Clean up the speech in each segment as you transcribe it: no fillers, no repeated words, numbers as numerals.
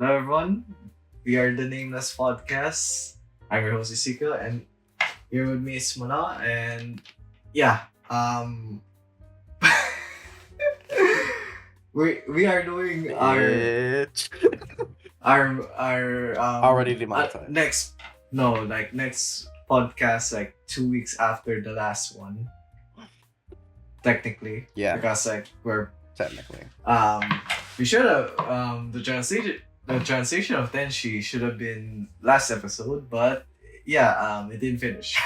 Hello everyone, we are the Nameless Podcast. I'm your host Ezekiel, and here with me is Mona, and yeah, we are doing Bitch. our Already demonetized. next podcast, like 2 weeks after the last one, technically. Yeah. Because like we're Technically. we should have the transition of Tenshi should have been last episode, but yeah, it didn't finish.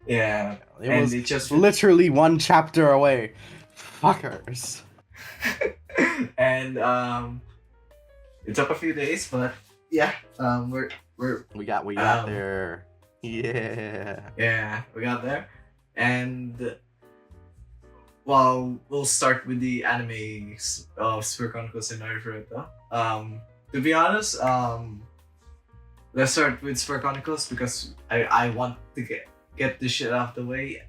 Yeah, It was it just literally one chapter away. Fuckers. and it took a few days, but yeah, We got there. Yeah. we got there, and well, we'll start with the anime of Spirit Chronicles and Arifureta. To be honest, let's start with Spirit Chronicles because I want to get this shit out of the way.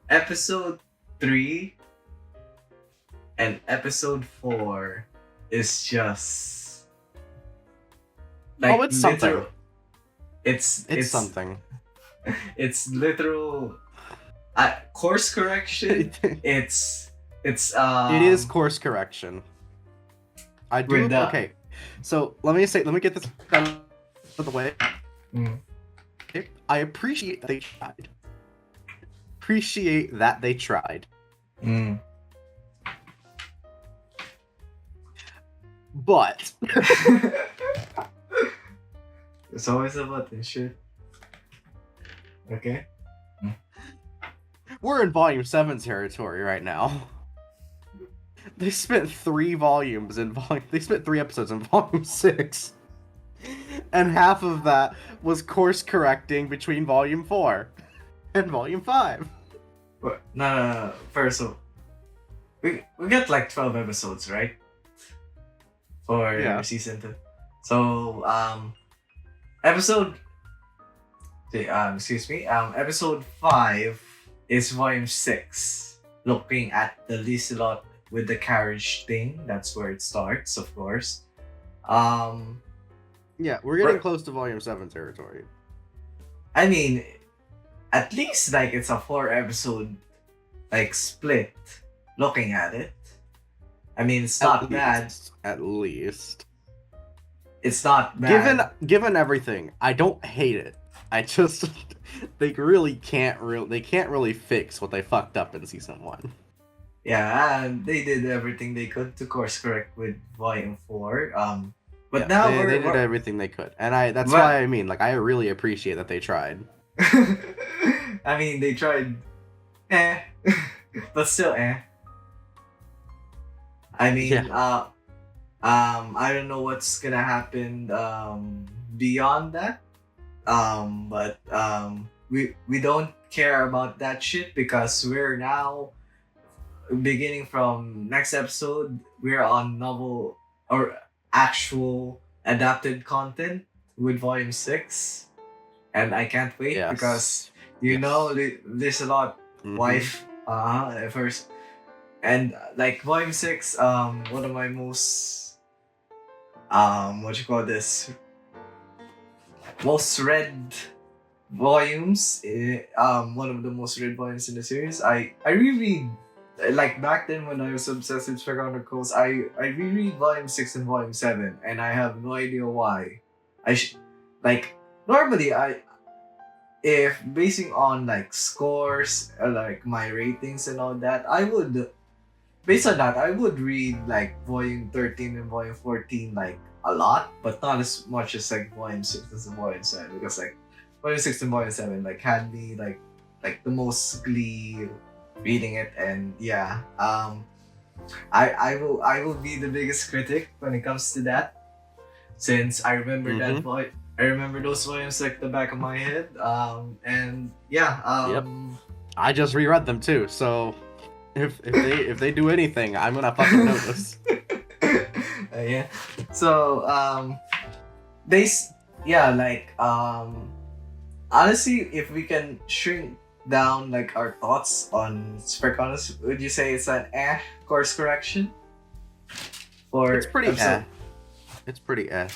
Episode 3 and episode 4 is just like it's something. It's Something. It's literal course correction. It is course correction. I do. Okay. So let me get this out of the way. Okay. I appreciate that they tried. But it's always about this shit. Okay. We're in volume 7 territory right now. They spent 3 volumes in volume. They spent 3 episodes in volume 6, and half of that was course correcting between volume 4 and volume 5. No. First, so we got like 12 episodes, right? For season 2. So episode 5 is volume 6, looking at the Liselot with the carriage thing. That's where it starts, of course. Yeah, we're getting close to volume 7 territory. I mean, at least like it's a 4-episode like split, looking at it. I mean, it's not bad. At least. It's not bad. Given everything, I don't hate it. I just they can't really fix what they fucked up in season 1. Yeah, and they did everything they could to course correct with volume 4. But yeah, now they did everything they could, and that's why I mean, like, I really appreciate that they tried. I mean, they tried, but still, I mean, I don't know what's gonna happen beyond that. But we don't care about that shit because we're now beginning from next episode. We're on novel or actual adapted content with volume 6, and I can't wait because there's a lot wife at first, and like volume 6, one of my most most read volumes, one of the most read volumes in the series. I reread, like back then when I was obsessed with Spirit Chronicles, I reread volume 6 and volume 7, and I have no idea why. Normally if basing on like scores, like my ratings and all that, based on that, I would read like volume 13 and volume 14 like a lot, but not as much as like volume 6 and volume 7, because like volume 6 and volume 7 like had me like the most glee reading it. And I will be the biggest critic when it comes to that, since I remember I remember those volumes like the back of my head. I just reread them too, so if they do anything, I'm gonna fucking notice. So honestly, if we can shrink down like our thoughts on Spirit Chronicles, would you say it's an course correction? Or it's pretty It's pretty eh.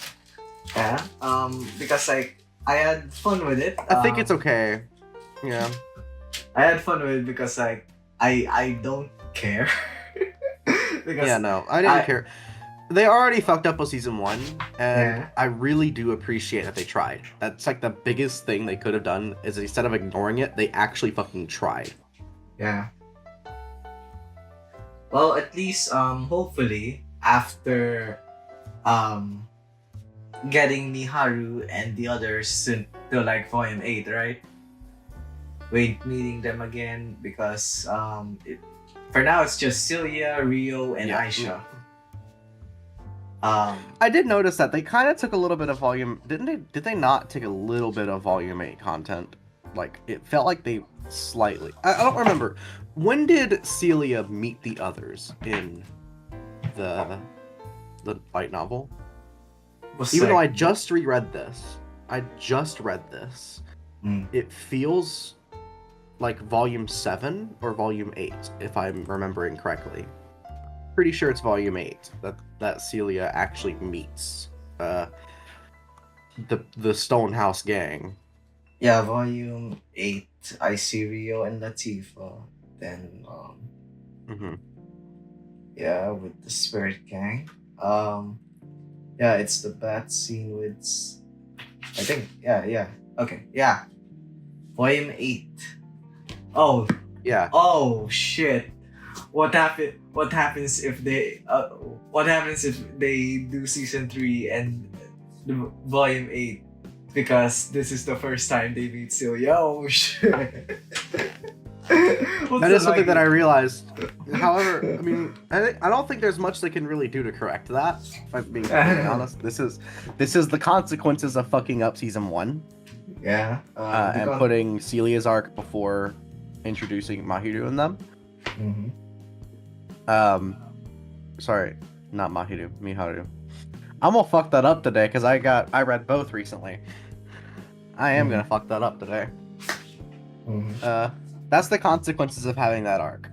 Yeah. Because like I had fun with it. I think it's okay. Yeah. I had fun with it because like I don't care. Because Yeah, no, I didn't care. They already fucked up with season 1, and Yeah. I really do appreciate that they tried. That's like the biggest thing they could have done is instead of ignoring it, they actually fucking tried. Yeah. Well, at least hopefully after getting Miharu and the others to like volume 8, right? Meeting them again because for now it's just Celia, Rio, and Yeah. Aisha. I did notice that they kind of took a little bit of volume. Didn't they? Did they not take a little bit of volume 8 content? Like it felt like they slightly. I don't remember. When did Celia meet the others in the light novel? Even though I just reread this, it feels like volume 7 or volume 8, if I'm remembering correctly. Pretty sure it's volume 8 that Celia actually meets the Stonehouse gang. Yeah, volume 8. I see Rio and Latifah. Then yeah, with the Spirit gang. Yeah, it's the bat scene with I think okay, yeah. Volume 8. Oh, yeah. Oh shit. What happens if they do season 3 and the volume 8, because this is the first time they meet Celia. Oh shit. That is something that I realized. However, I mean, I don't think there's much they can really do to correct that. If I'm being completely honest, this is the consequences of fucking up season 1. Yeah. And putting Celia's arc before introducing Mahiru in them. Sorry, not Mahiru, Miharu. I'm gonna fuck that up today because I read both recently. I am gonna fuck that up today. That's the consequences of having that arc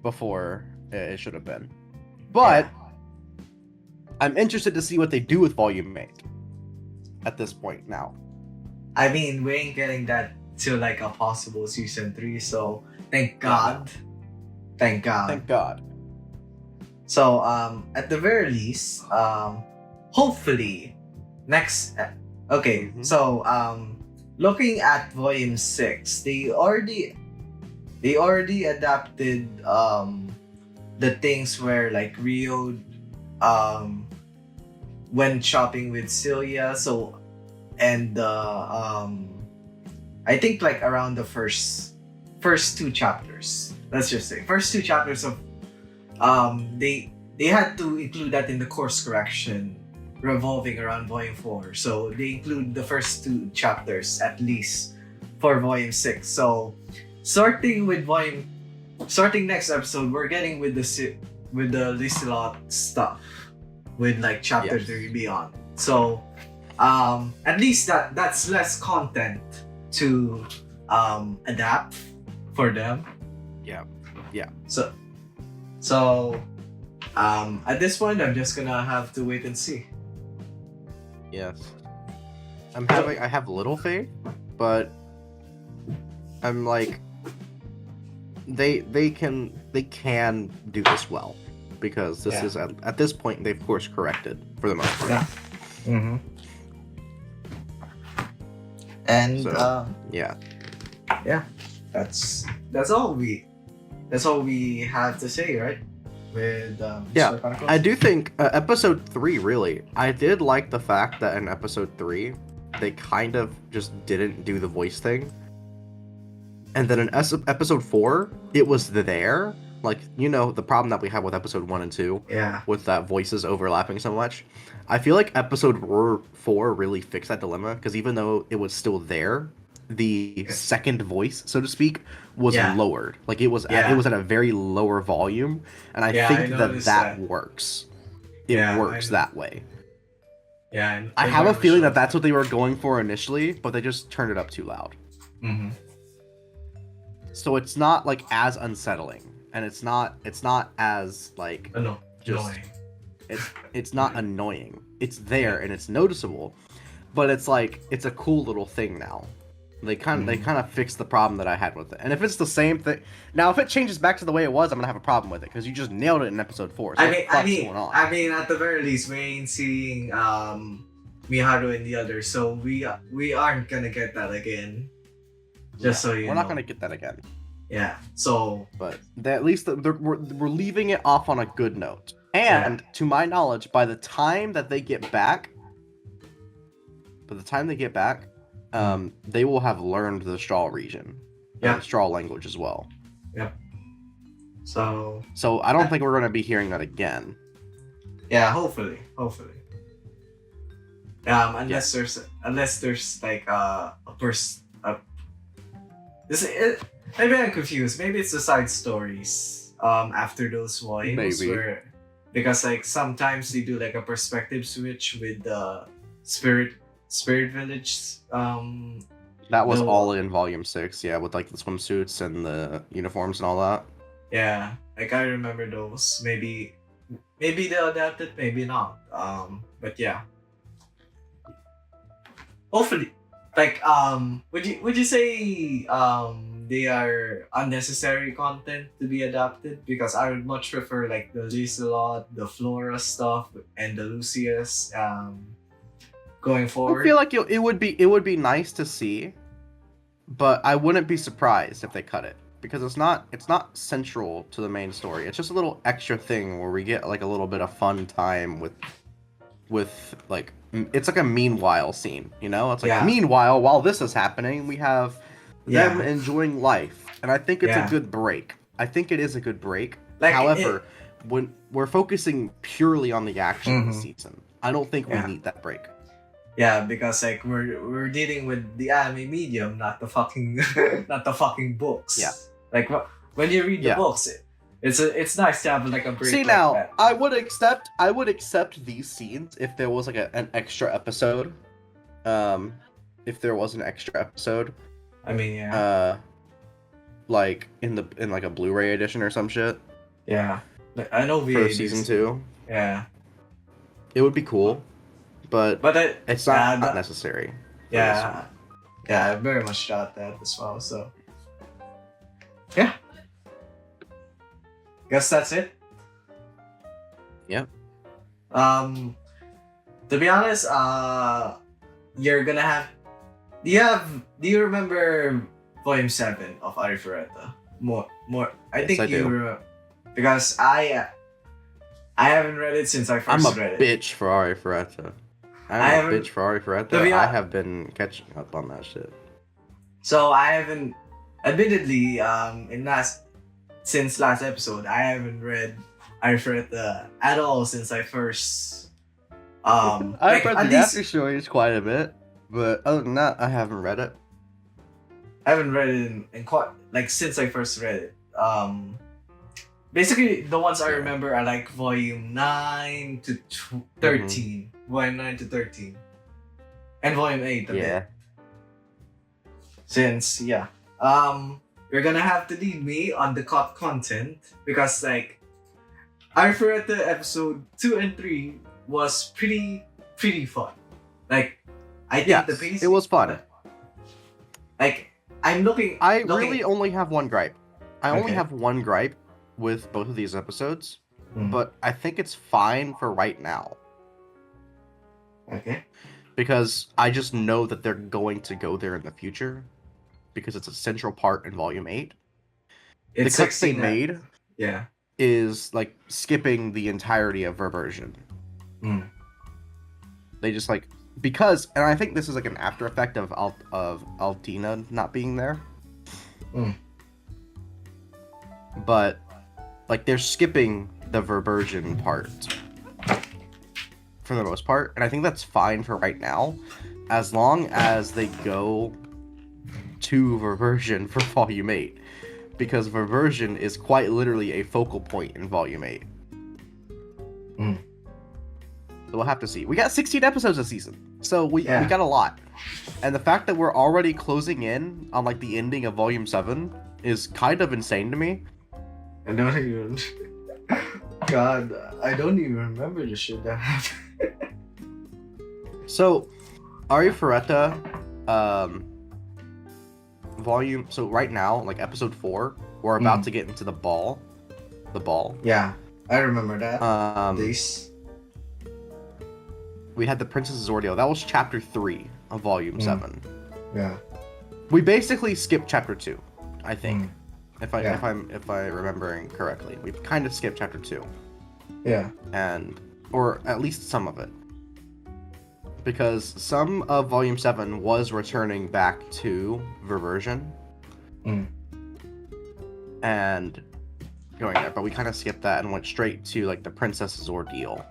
before it should have been. But I'm interested to see what they do with Volume 8 at this point now. I mean, we ain't getting that to like a possible season 3, so thank God. Thank God. Thank God. So at the very least, hopefully next so looking at volume 6, they already adapted the things where like Rio went shopping with Celia, so and I think like around the first 2 chapters, let's just say first 2 chapters of they had to include that in the course correction revolving around volume 4, so they include the first 2 chapters at least for volume 6. So starting next episode, we're getting with the Liselot stuff with like chapter 3 beyond. So at least that's less content to adapt for them. Yeah. So at this point, I'm just gonna have to wait and see. Yes. I have little faith, but I'm like they can do this well, because this is at this point they've course corrected for the most part. Yeah. And so, that's all we have to say, right? With Spirit Chronicles. I do think episode 3 really. I did like the fact that in episode 3 they kind of just didn't do the voice thing, and then in episode 4 it was there. Like, you know, the problem that we have with episode 1 and 2, with that voices overlapping so much. I feel like episode 4 really fixed that dilemma, because even though it was still there, the second voice, so to speak, was lowered. Like it was at a very lower volume, and I think that works. It works that way. Yeah, I have a feeling that that's what they were going for initially, but they just turned it up too loud. So it's not like as unsettling, and it's not as like annoying. it's not annoying. It's there and it's noticeable, but it's like it's a cool little thing now. They kind of fixed the problem that I had with it. And if it's the same thing now, if it changes back to the way it was, I'm gonna have a problem with it because you just nailed it in episode 4. So what the fuck's going on? I mean, at the very least, we ain't seeing Miharu and the others, so we aren't gonna get that again. Just so you know, we're not gonna get that again. Yeah. So, but at least we're leaving it off on a good note. And to my knowledge, by the time they get back, they will have learned the Straw region, the Straw language as well. Yep. So I don't think we're gonna be hearing that again. Yeah, hopefully. Unless there's like maybe I'm confused. Maybe it's the side stories after those volumes. Maybe. Because like sometimes they do like a perspective switch with the Spirit Village. That was all in volume 6, yeah, with like the swimsuits and the uniforms and all that. Yeah, like I remember those. Maybe they'll adapt it, maybe not. But yeah. Hopefully, like would you say they are unnecessary content to be adapted? Because I would much prefer like the Lizelot, the Flora stuff, and the Lucius going forward. I feel like it would be nice to see, but I wouldn't be surprised if they cut it because it's not central to the main story. It's just a little extra thing where we get like a little bit of fun time with like it's like a meanwhile scene, you know? It's like meanwhile while this is happening, we have them enjoying life, and I think it's a good break. I think it is a good break. Like, however, when we're focusing purely on the action this season, I don't think we need that break. Yeah, because like we're dealing with the anime medium, not the fucking books. Yeah. Like when you read the books, it's nice to have like a break. See like now, that. I would accept these scenes if there was like an extra episode. If there was an extra episode. I mean, like in like a Blu-ray edition or some shit. Yeah, I know for season 2. Yeah, it would be cool, but it's not necessary. Yeah, I very much doubt that as well. So, yeah, guess that's it. Yeah. To be honest, you're gonna have. Do you remember Volume 7 of Arifureta? More. I think I do. Remember, because I haven't read it since I first read it. I'm a bitch for Arifureta. I have been catching up on that shit. So I haven't, admittedly, since last episode, I haven't read Arifureta at all since I first. I've read the after stories quite a bit. But other than that, I haven't read it. I haven't read it in quite since I first read it. Basically the ones I remember are like volume 9 to 13, volume 9 to 13, and volume 8 a bit. Since you're gonna have to lead me on the cut content because like Arifureta episode 2 and 3 was pretty fun. Like. I think the pacing, it was fun. Like I really only have one gripe. I only have one gripe with both of these episodes, but I think it's fine for right now. Okay. Because I just know that they're going to go there in the future, because it's a central part in Volume 8. The cuts they made, is like skipping the entirety of Verversion. They just like. Because, and I think this is like an after effect of Altina not being there. But, like, they're skipping the Verversion part. For the most part. And I think that's fine for right now. As long as they go to Verversion for Volume 8. Because Verversion is quite literally a focal point in Volume 8. So we'll have to see. We got 16 episodes this season. So we got a lot. And the fact that we're already closing in on like the ending of Volume 7 is kind of insane to me. I don't even. God, I don't even remember the shit that happened. So, Arifureta, volume. So right now, like episode 4, we're about to get into the ball. The ball. Yeah, I remember that. This. We had the Princess's Ordeal. That was chapter 3 of volume 7. Yeah. We basically skipped chapter 2, I think. If I'm remembering correctly. We kind of skipped chapter 2. Yeah. Or at least some of it. Because some of volume 7 was returning back to Verversion. And going there, but we kind of skipped that and went straight to like the Princess's Ordeal.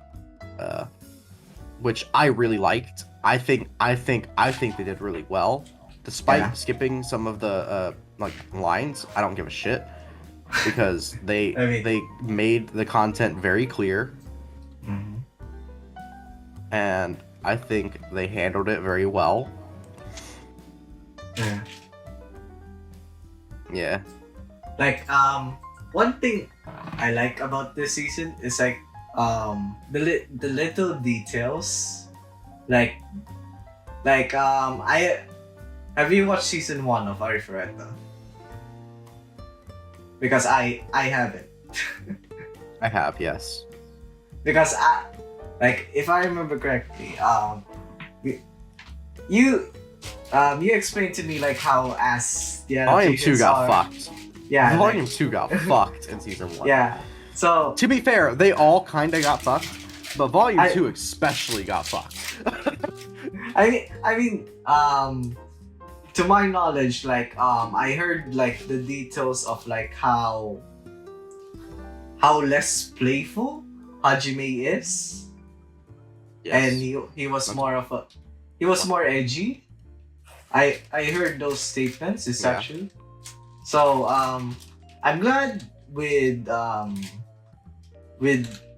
Which I really liked. I think they did really well. Despite skipping some of the like lines, I don't give a shit. Because they made the content very clear. And I think they handled it very well. Yeah. Yeah. Like, one thing I like about this season is like, the little details. Like, have you watched season 1 of Arifureta? Because I haven't. I have, yes. Because if I remember correctly, you explained to me like how as the Volume 2 got fucked. Yeah. Volume 2 got fucked in season 1. Yeah. So to be fair, they all kinda got fucked, but Volume 2 especially got fucked. I mean, to my knowledge, like, I heard like the details of like how less playful Hajime is, and he was more edgy. I heard those statements actually. So I'm glad with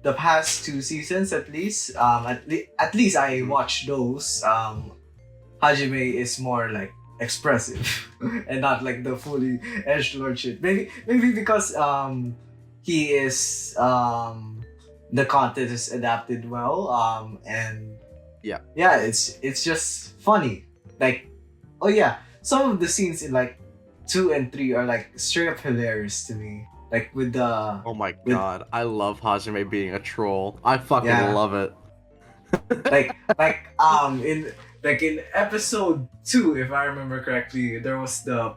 the past 2 seasons at least. At least I watched those. Hajime is more like expressive and not like the fully edgelord shit. Maybe because he is the content is adapted well, and it's just funny. Like, oh yeah, some of the scenes in like 2 and 3 are like straight up hilarious to me. Like with the god, I love Hajime being a troll. I fucking love it. in episode 2, if I remember correctly, there was the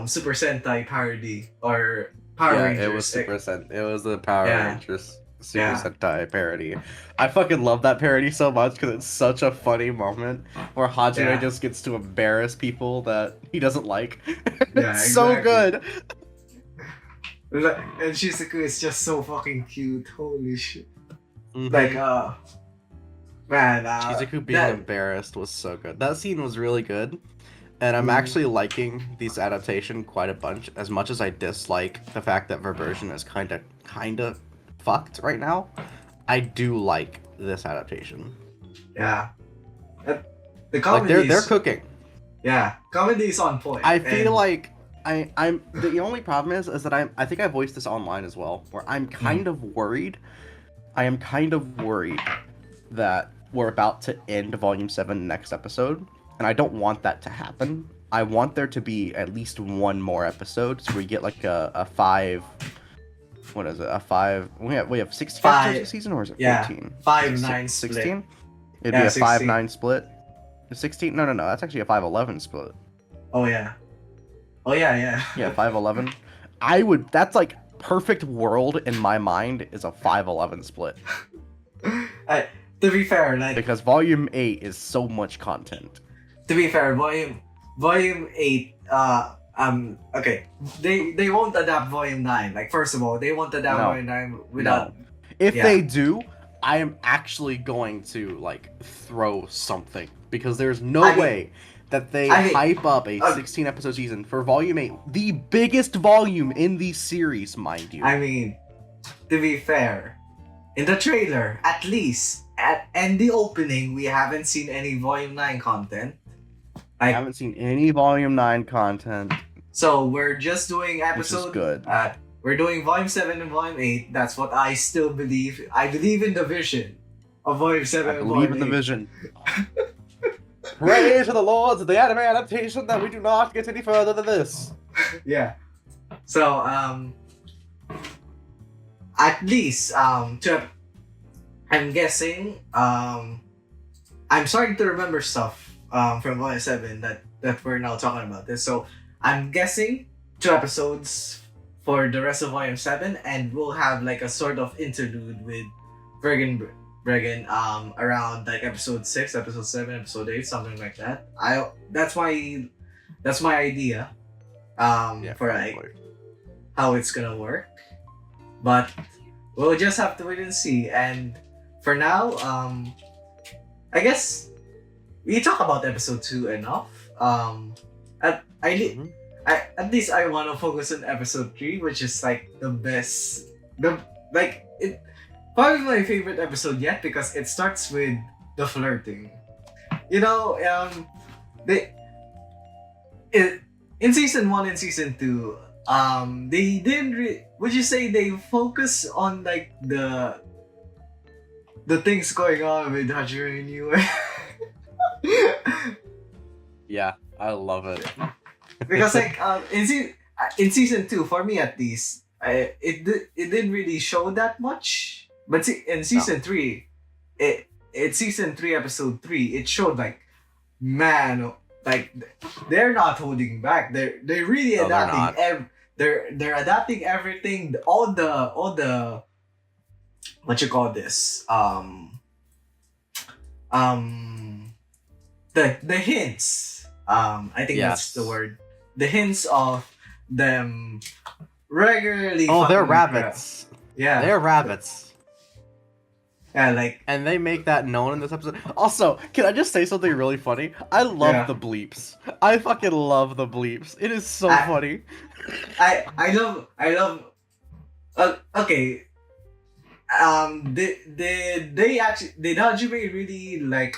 Super Sentai parody or Power Rangers. It was it was the Power Rangers Super Sentai parody. I fucking love that parody so much because it's such a funny moment where Hajime just gets to embarrass people that he doesn't like. It's so good. And Shizuku is just so fucking cute. Holy shit. Like, man, Shizuku being embarrassed was so good. That scene was really good. And I'm actually liking this adaptation quite a bunch, as much as I dislike the fact that Verversion is kind of fucked right now. I do like this adaptation. Yeah. The comedy like they're cooking. Yeah, comedy is on point. I feel like I'm the only problem is that I think I voiced this online as well, where I'm kind of worried. I am kind of worried that we're about to end Volume 7 next episode, and I don't want that to happen. I want there to be at least one more episode, so we get like a 5. What is it? A 5? We have 16 episodes a season, or is it 14? 5-9 split. 16? It'd Yeah, be a 16. 5-9 split. 16? No. That's actually a 5-11 split. Oh yeah. Yeah, 5-11. That's like perfect world in my mind is a 5-11 split. To be fair, like, because Volume 8 is so much content. To be fair, Volume 8, okay, they won't adapt Volume 9. Like, first of all, they won't adapt Volume 9 without. No. If they do, I am actually going to like throw something, because there's no way that they hype up a 16 episode season for Volume 8, the biggest volume in the series, mind you. I mean, to be fair, in the trailer, at least, and the opening, we haven't seen any Volume 9 content. I haven't seen any Volume 9 content. So we're just doing episode. Which is good. we're doing Volume 7 and Volume 8. That's what I still believe. I believe in the vision of Volume 7 I and believe Volume in the 8. vision. Pray to the lords of the anime adaptation that we do not get any further than this. Yeah. So, at least, I'm guessing, I'm starting to remember stuff from Volume 7 that we're now talking about this. So, I'm guessing 2 episodes for the rest of Volume 7, and we'll have like a sort of interlude with Bregan around like episode 6, episode 7, episode 8, something like that. That's my idea for like how it's gonna work. But we'll just have to wait and see. And for now, I guess we talk about episode 2 enough. At least I want to focus on episode 3, which is like the best. It probably my favorite episode yet because it starts with the flirting. You know, in season 1 and season 2, they didn't. Would you say they focus on like the things going on with Hajime and Yue? Yeah, I love it. Because like in season 2, for me at least, it didn't really show that much. But in season 3, it's season 3 episode 3. It showed like, man, like they're not holding back. They're really adapting. They're adapting everything. All the what you call this the hints. I think that's the word. The hints of them regularly. Oh, they're rabbits. Yeah, they're rabbits. Yeah, like, and they make that known in this episode. Also, can I just say something really funny? I love the bleeps. I fucking love the bleeps. It is so funny. I love. Okay. Did Hajime really like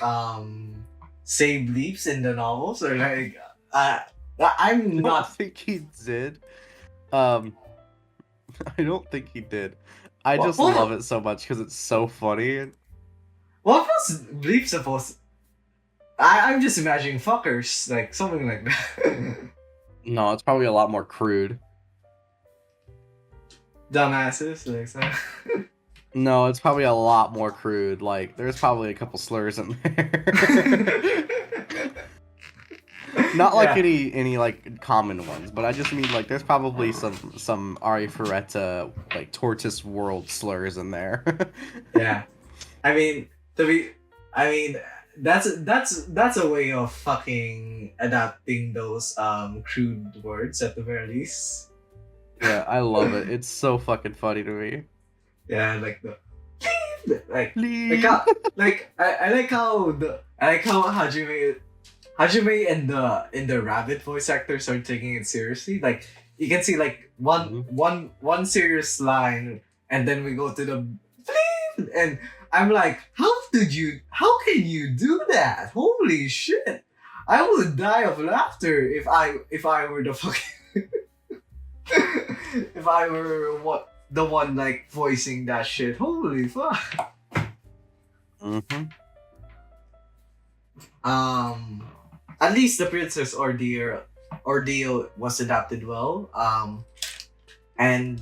say bleeps in the novels, or like I'm not. I don't think he did. I don't think he did. I just love it so much because it's so funny. What was bleep supposed? I'm just imagining fuckers, like something like that. No, it's probably a lot more crude. Dumbasses, like so. No, it's probably a lot more crude. Like, there's probably a couple slurs in there. Not like any like common ones, but I just mean like there's probably some Arifureta like tortoise world slurs in there. Yeah, I mean that's a way of fucking adapting those crude words at the very least. Yeah, I love it. It's so fucking funny to me. Yeah, like the I like how Hajime and the rabbit voice actors are taking it seriously. Like you can see like one serious line, and then we go to the bleep, and I'm like, how can you do that? Holy shit! I would die of laughter if I were the fucking if I were the one like voicing that shit. Holy fuck. At least the Princess ordeal was adapted well. And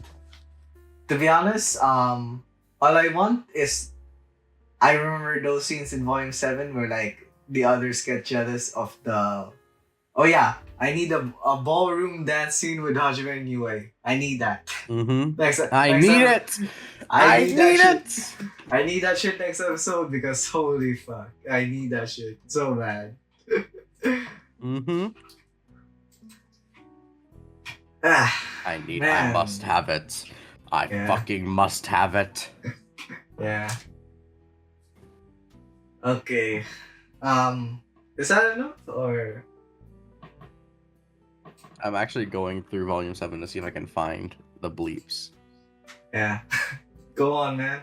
to be honest, all I want is I remember those scenes in Volume 7 where like the others get jealous of the. Oh yeah, I need a ballroom dance scene with Hajime and Yue. I need that. I need it. I need that shit next episode because holy fuck, I need that shit so bad. I must have it. I fucking must have it. Yeah. Okay. Is that enough or? I'm actually going through Volume 7 to see if I can find the bleeps. Yeah. Go on, man.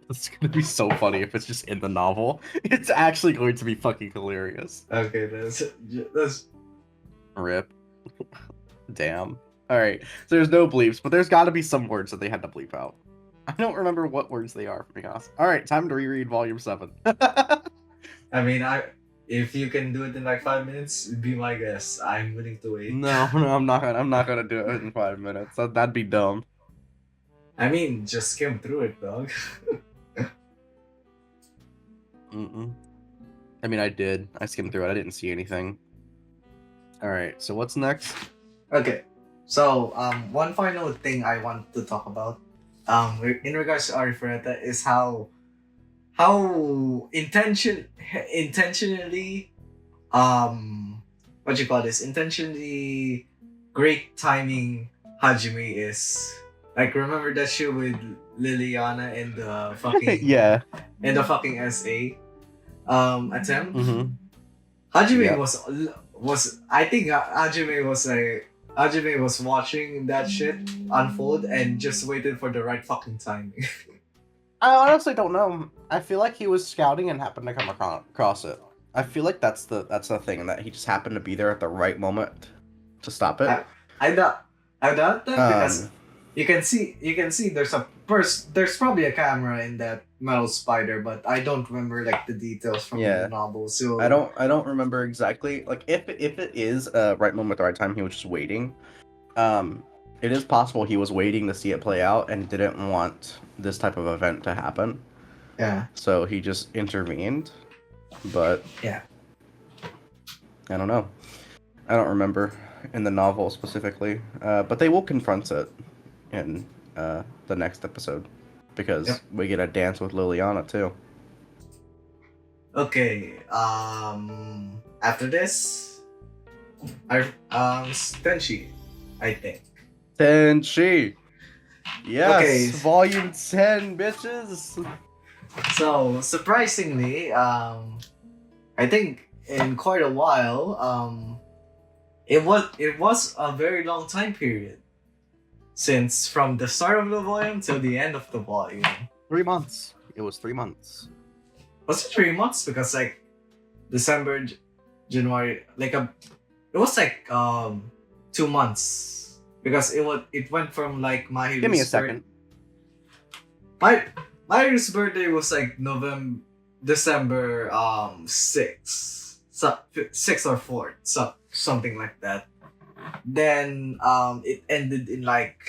It's gonna be so funny if it's just in the novel. It's actually going to be fucking hilarious. Okay, that's Rip. Damn. All right. So there's no bleeps, but there's got to be some words that they had to bleep out. I don't remember what words they are, for me honest. All right, time to reread Volume 7. I mean, if you can do it in like 5 minutes, be my guest. I'm willing to wait. No, I'm not gonna. I'm not gonna do it in 5 minutes. That'd be dumb. I mean, just skim through it, dog. Mm-mm. I mean, I did. I skimmed through it. I didn't see anything. All right. So what's next? Okay, so one final thing I want to talk about, in regards to Arifureta is how intentionally what you call this, intentionally great timing Hajime is. Like, remember that shit with Liliana in the fucking Yeah. in the fucking SA attempt. Mm-hmm. Hajime Yeah. was I think Hajime was watching that shit unfold and just waited for the right fucking timing. I honestly don't know. I feel like he was scouting and happened to come across it. I feel like that's the thing, that he just happened to be there at the right moment to stop it. I doubt that because you can see there's probably a camera in that metal spider, but I don't remember like the details from the novel. So I don't remember exactly, like, if it is right moment at the right time, he was just waiting. It is possible he was waiting to see it play out and didn't want this type of event to happen. Yeah. So he just intervened. But yeah, I don't know. I don't remember in the novel specifically. But they will confront it in the next episode, because we get a dance with Liliana too. Okay. After this, Tenshi, I think. Tenshi. Yes. Okay. Volume 10, bitches. So surprisingly, I think in quite a while, it was a very long time period, since from the start of the volume till the end of the volume. 3 months. It was 3 months. Was it 3 months? Because like December, January, like it was like 2 months, because it went from like Mahiru's. Give me a second. Mahiru's birthday was like December 6th, 6th or 4th, something like that. Then it ended in like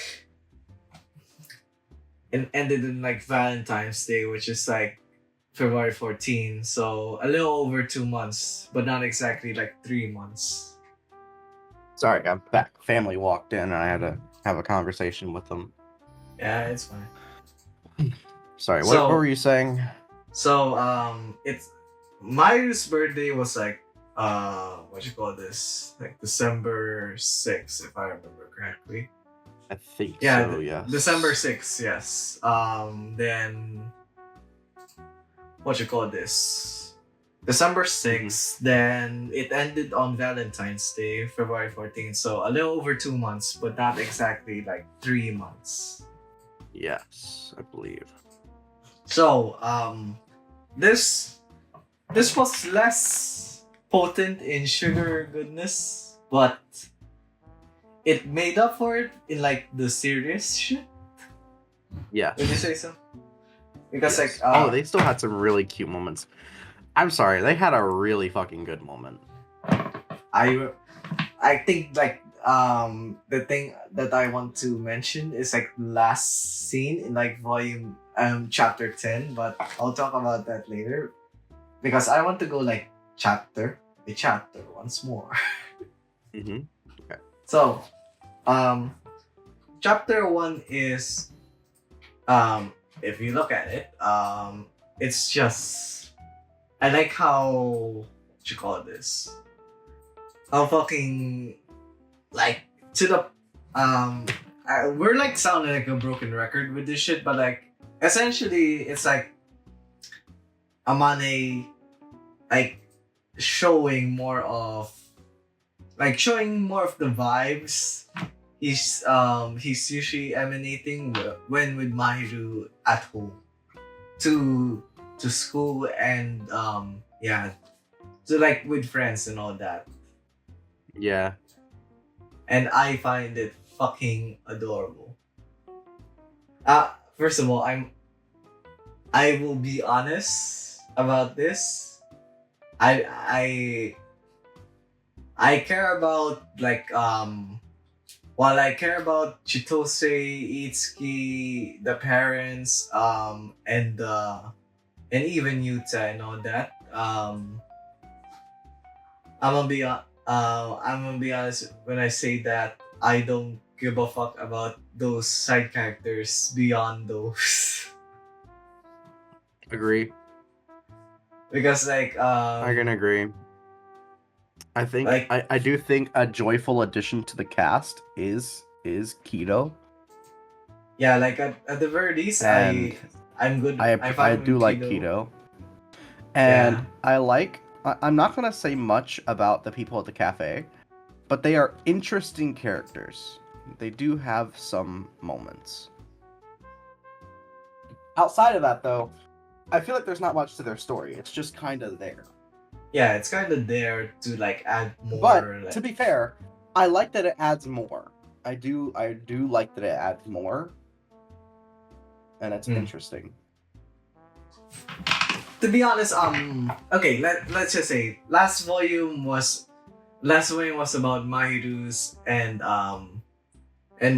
Valentine's Day, which is like February 14. So a little over 2 months, but not exactly like 3 months. Sorry, I'm back. Family walked in and I had to have a conversation with them. Yeah, it's fine. Sorry, what were you saying? So it's Mayu's birthday was like what you call this, like December 6th, if I remember correctly. I think so, yes. December 6th, yes. Then what you call this, December 6th, then it ended on Valentine's Day, February 14th. So a little over 2 months, but not exactly like 3 months. Yes, I believe. So this was less potent in sugar goodness, but it made up for it in like the serious shit. Yeah. Would you say so? Because yes. like they still had some really cute moments. I'm sorry, they had a really fucking good moment. I think like the thing that I want to mention is like last scene in like volume chapter 10, but I'll talk about that later, because I want to go like chapter by chapter once more. Mm-hmm. Okay. So chapter 1 is if you look at it, it's just, I like how, what you call this, how fucking like to the we're like sounding like a broken record with this shit, but like essentially it's like Amane like showing more of the vibes he's usually emanating when with Mahiru at home to school and so like with friends and all that. Yeah. And I find it fucking adorable. First of all, I will be honest about this. I care about while I care about Chitose, Itsuki, the parents, and even Yuta and all that. I'm gonna be honest when I say that I don't give a fuck about those side characters beyond those. Agree. Because I can agree. I think like- I do think a joyful addition to the cast is Kido. yeah, like at the very least, And I'm good. I fine do with like Kido. And I'm not gonna say much about the people at the cafe, but they are interesting characters. They do have some moments. Outside of that, though, I feel like there's not much to their story. It's just kind of there. Yeah, it's kind of there to like add more. But to be fair, I like that it adds more. I do like that it adds more, and it's interesting. To be honest, okay, let's just say last volume was about Mahiru's and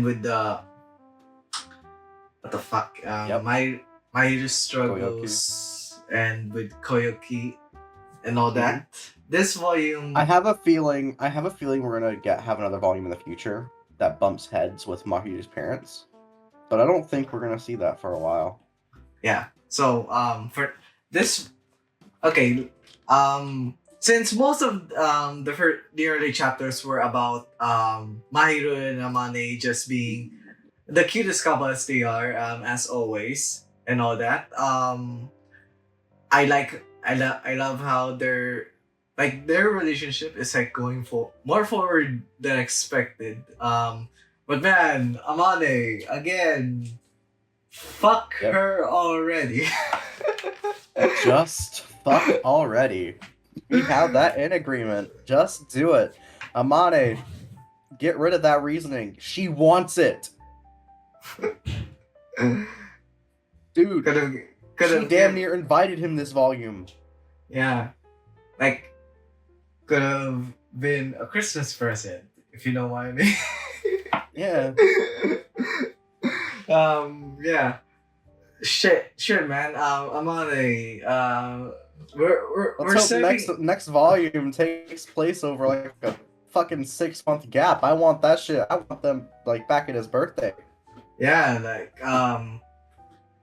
with the what the fuck Mahiru's struggles and with Koyoki and all that. This volume, I have a feeling we're gonna have another volume in the future that bumps heads with Mahiru's parents, but I don't think we're gonna see that for a while. Yeah. So for this, okay, since most of the early chapters were about Mahiru and Amane just being the cutest couple as they are, as always, and all that. I love how their relationship is like going more forward than expected. But man, Amane again, fuck her already. Just fuck already. We have that in agreement. Just do it. Amane, get rid of that reasoning. She wants it. Dude, she damn near invited him this volume. Yeah. Like, could have been a Christmas present, if you know what I mean. Yeah. Yeah. Shit, man. Amane, we're Let's hope next volume takes place over like a fucking 6-month gap. I want that shit. I want them like back at his birthday. Yeah,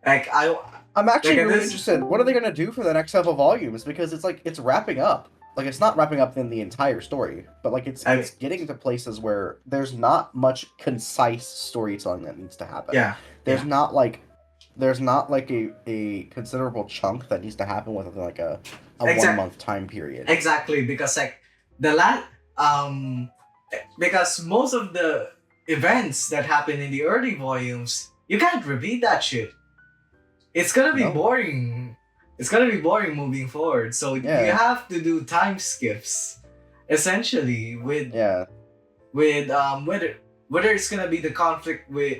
I'm actually really interested. What are they gonna do for the next several volumes? Because it's wrapping up. Like it's not wrapping up in the entire story, but like it's getting to places where there's not much concise storytelling that needs to happen. Yeah. There's not like a considerable chunk that needs to happen within like a 1 month time period. Exactly, because like because most of the events that happen in the early volumes, you can't repeat that shit. It's gonna be boring. It's gonna be boring moving forward. So you have to do time skips, essentially, whether it's gonna be the conflict with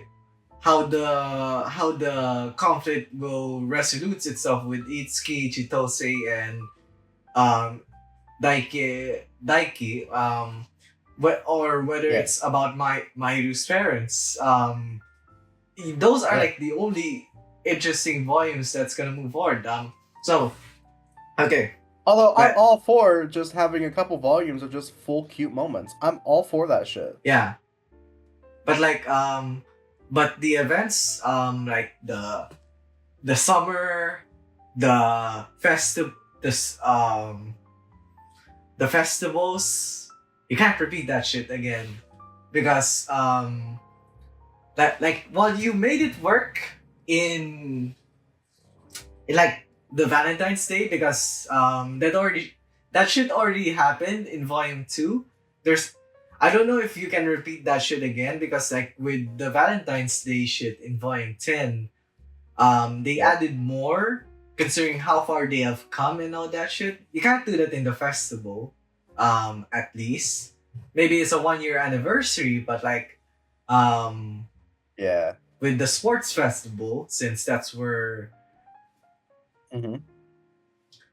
how the conflict will resolute itself with Itsuki, Chitose, and Daiki, or whether it's about Mahiru's parents. Those are like the only interesting volumes that's gonna move forward. So, okay. Although I'm all for just having a couple volumes of just full cute moments. I'm all for that shit. Yeah. But but the events, like the summer, the festivals, you can't repeat that shit again, because while you made it work in like the Valentine's Day, because that shit already happened in volume 2. I don't know if you can repeat that shit again, because like with the Valentine's Day shit in volume 10, they added more considering how far they have come and all that shit. You can't do that in the festival, at least. Maybe it's a 1-year anniversary, but like Um, Yeah. with the sports festival, since Mm-hmm.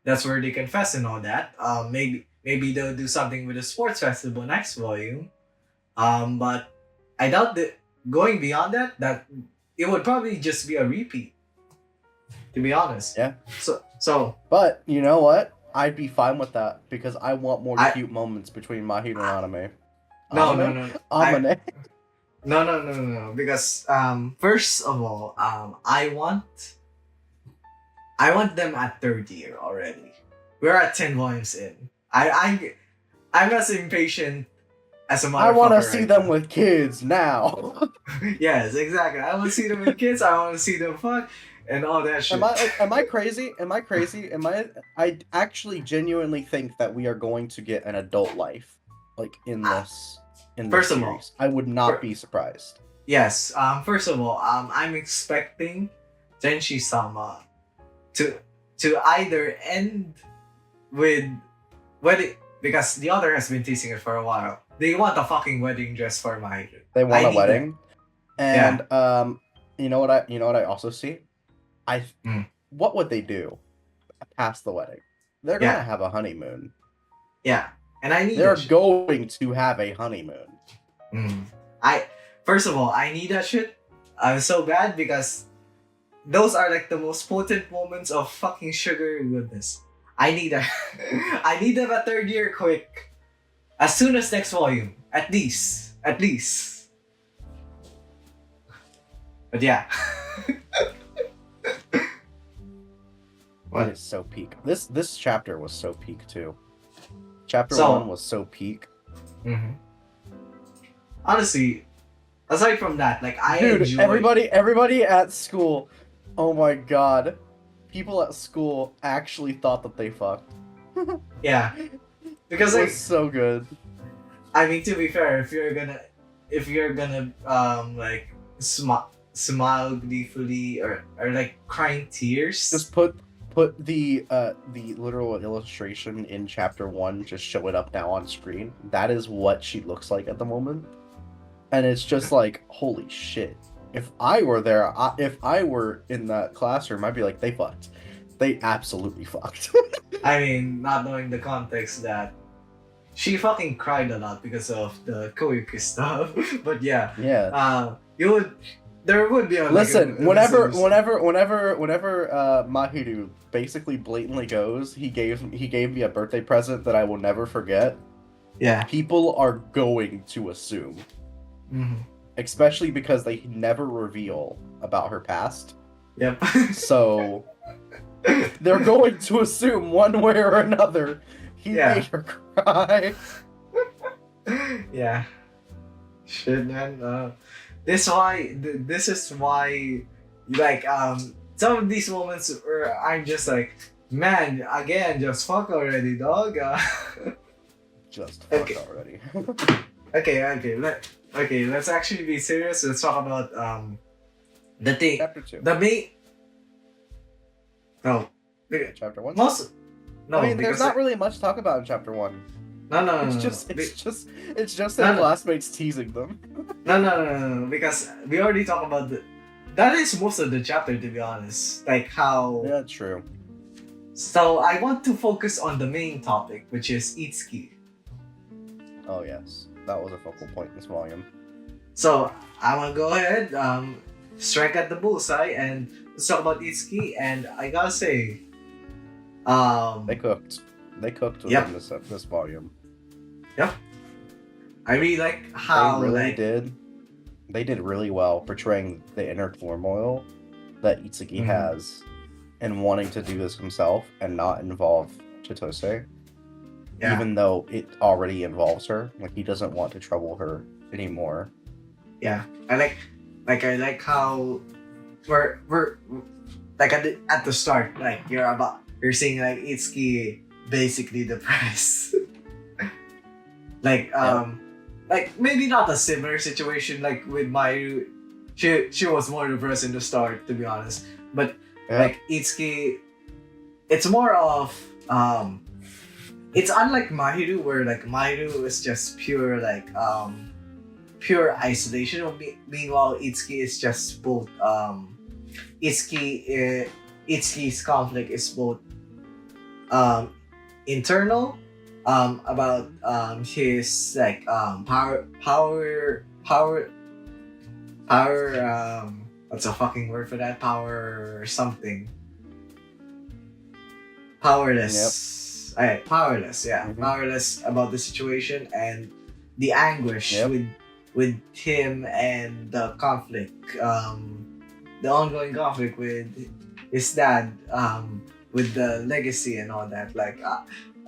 that's where they confess and all that. Maybe they'll do something with the sports festival next volume. But I doubt that going beyond that it would probably just be a repeat. To be honest. Yeah. So But you know what? I'd be fine with that because I want more I cute moments between Mahito and Anime. no no Anime? no Amane? no because first of all I want them at third year already. We're at 10 volumes in. I'm as impatient as a motherfucker. I want to see right them now. with kids now. Yes, exactly. I want to see them with kids. I want to see them fuck and all that shit. Am I crazy? I actually genuinely think that we are going to get an adult life, like in this First of all, series. I would not be surprised. Yes. First of all, I'm expecting Tenshi-sama to either end with wedding, because the other has been teasing it for a while. They want a fucking wedding dress for Mahito. They want I a need wedding, and Yeah. you know what I also see. Mm. What would they do past the wedding? They're Yeah. gonna have a honeymoon. Yeah, and I need They're that shit. going to have a honeymoon. First of all, I need that shit. I'm so bad because those are like the most potent moments of fucking sugar goodness. I need that. I need them at third year quick. As soon as next volume. At least. But yeah. It is so peak. This chapter was so peak too. Chapter So- 1 was so peak. Honestly, aside from that, like I Dude, enjoy everybody at school. Oh my god. People at school actually thought that they fucked. Yeah. Because It like was so good. I mean, to be fair, if you're gonna like smile gleefully or like crying tears, Just put the literal illustration in chapter 1, just show it up now on screen. That is what she looks like at the moment. And it's just like, holy shit. If I were there, if I were in that classroom, I'd be like, they fucked. They absolutely fucked. I mean, not knowing the context that she fucking cried a lot because of the Koyuki stuff. But yeah, Yeah. there would be a Listen, like, whenever Mahiru basically blatantly goes, he gave me a birthday present that I will never forget. Yeah. People are going to assume, especially because they never reveal about her past. Yep. So they're going to assume one way or another he Yeah. made her cry. Yeah. Shit, man. This is why, like, some of these moments where I'm just like, man, again, just fuck already, dog. Just fuck Okay. already. Okay. Let's actually be serious. Let's talk about the thing. Chapter 2. The main. No. Chapter 1. Most. No, I mean, because there's not really much to talk about in chapter 1. No. It's just their classmates teasing them. No. Because we already talked about that is most of the chapter, to be honest. Like how. Yeah, true. So I want to focus on the main topic, which is Itsuki. Oh yes, that was a focal point in this volume. So I want to go ahead, strike at the bullseye, and let's talk about Itsuki. And I gotta say, They cooked within Yep. this volume. Yep. I really like how They did really well portraying the inner turmoil that Itsuki has and wanting to do this himself and not involve Chitose. Yeah. Even though it already involves her. Like, he doesn't want to trouble her anymore. Yeah, I like how we're like at the start, like you're seeing like Itsuki basically depressed. Like maybe not a similar situation like with Mayu. She was more depressed in the start, to be honest. But like Itsuki, it's more of it's unlike Mahiru, where like Mahiru is just pure pure isolation. Meanwhile, Itsuki is just both. Itsuki's conflict is both um, internal, about his like power. What's a fucking word for that? Power something. Powerless. Powerless. Yeah, powerless about the situation and the anguish with him and the conflict. The ongoing conflict with his dad. With the legacy and all that. Like,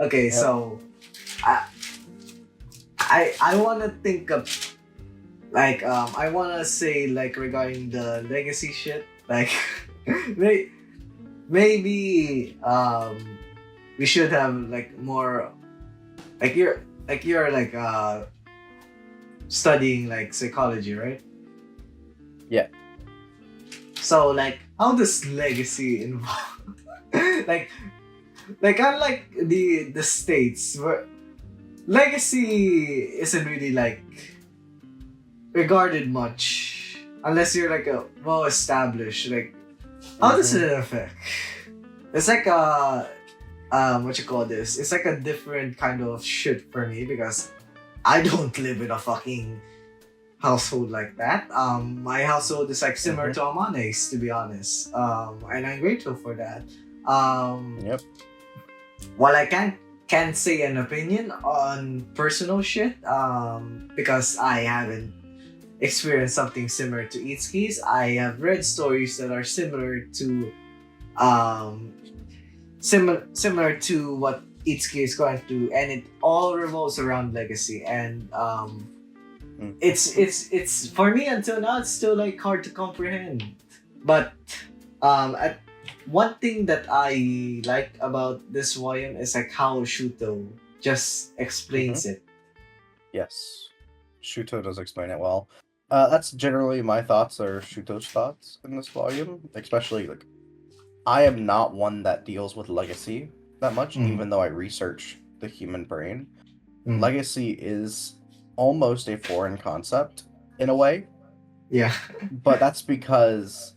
okay, so I wanna think of like I wanna say like regarding the legacy shit. Like, maybe we should have like more like you're like studying like psychology, right? Yeah. So like how does legacy involve like unlike the states where legacy isn't really like regarded much unless you're like a well established like how does it affect? It's like a what you call this? It's like a different kind of shit for me because I don't live in a fucking household like that. My household is like similar to Amane's, to be honest. And I'm grateful for that. While I can't say an opinion on personal shit, because I haven't experienced something similar to Itsuki's. I have read stories that are similar to similar to what Itsuki is going through, and it all revolves around legacy. And it's for me until now it's still like hard to comprehend. But one thing that I like about this volume is like how Shuto just explains it. Yes, Shuto does explain it well. That's generally my thoughts or Shuto's thoughts in this volume, especially like I am not one that deals with legacy that much, even though I research the human brain. Legacy is almost a foreign concept in a way. Yeah. But that's because